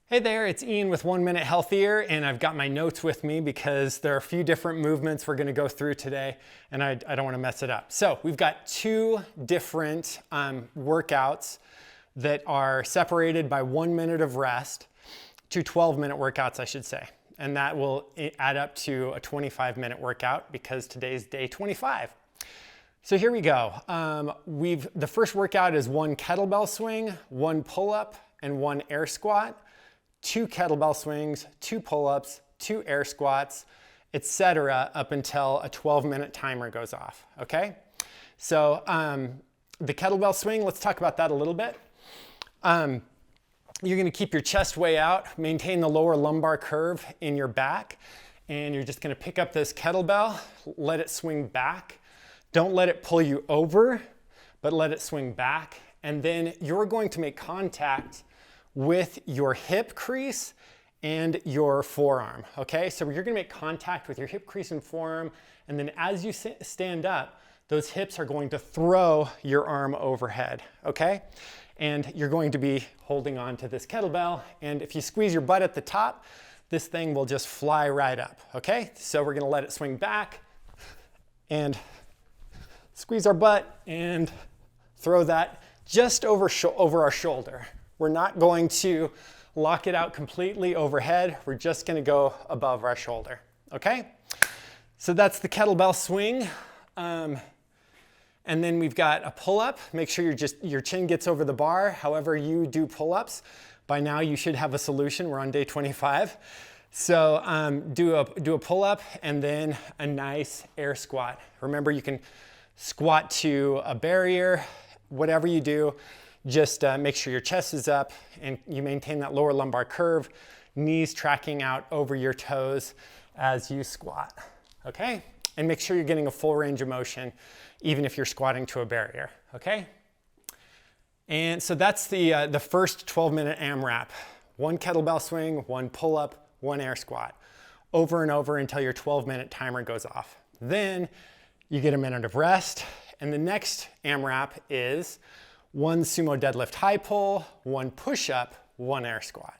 Hey there, it's Ian with 1 Minute Healthier, and I've got my notes with me because there are a few different movements we're gonna go through today, and I don't wanna mess it up. So we've got two different workouts that are separated by 1 minute of rest, two 12-minute workouts, I should say. And that will add up to a 25-minute workout because today's day 25. So here we go. The first workout is 1 kettlebell swing, 1 pull-up, and 1 air squat. 2 kettlebell swings, 2 pull-ups, 2 air squats, etc. up until a 12-minute timer goes off, okay? So the kettlebell swing, let's talk about that a little bit. You're gonna keep your chest way out, maintain the lower lumbar curve in your back, and you're just gonna pick up this kettlebell, let it swing back. Don't let it pull you over, but let it swing back. And then you're going to make contact with your hip crease and your forearm, okay? So you're gonna make contact with your hip crease and forearm, and then as you stand up, those hips are going to throw your arm overhead, okay? And you're going to be holding on to this kettlebell, and if you squeeze your butt at the top, this thing will just fly right up, okay? So we're gonna let it swing back and squeeze our butt and throw that just over our shoulder. We're not going to lock it out completely overhead. We're just gonna go above our shoulder, okay? So that's the kettlebell swing. And then we've got a pull-up. Make sure your chin gets over the bar. However you do pull-ups, by now you should have a solution. We're on day 25. So do a pull-up and then a nice air squat. Remember, you can squat to a barrier, whatever you do. Just make sure your chest is up and you maintain that lower lumbar curve, knees tracking out over your toes as you squat, okay? And make sure you're getting a full range of motion, even if you're squatting to a barrier, okay? And so that's the first 12-minute AMRAP. 1 kettlebell swing, 1 pull-up, 1 air squat, over and over until your 12-minute timer goes off. Then you get a minute of rest, and the next AMRAP is 1 sumo deadlift high pull, 1 push-up, 1 air squat.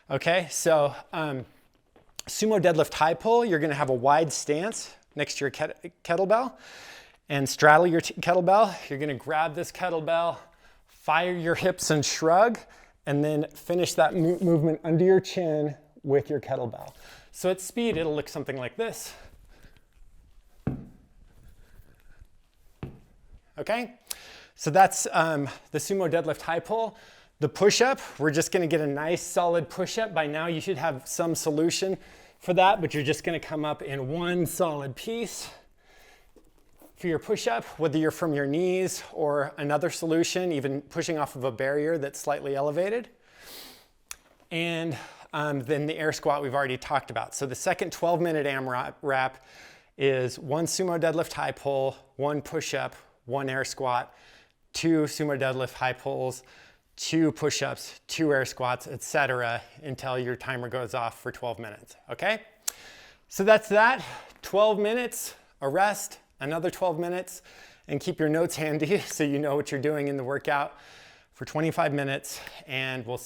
Okay, so sumo deadlift high pull, you're gonna have a wide stance next to your kettlebell and straddle your kettlebell. You're gonna grab this kettlebell, fire your hips and shrug, and then finish that movement under your chin with your kettlebell. So at speed, it'll look something like this. Okay? So that's the sumo deadlift high pull. The push-up, we're just gonna get a nice solid push-up. By now you should have some solution for that, but you're just gonna come up in one solid piece for your push-up, whether you're from your knees or another solution, even pushing off of a barrier that's slightly elevated. And then the air squat we've already talked about. So the second 12-minute AMRAP is 1 sumo deadlift high pull, 1 push-up, 1 air squat, 2 sumo deadlift high pulls, 2 push-ups, 2 air squats, etc. until your timer goes off for 12 minutes, okay? So that's that, 12 minutes, a rest, another 12 minutes, and keep your notes handy so you know what you're doing in the workout for 25 minutes, and we'll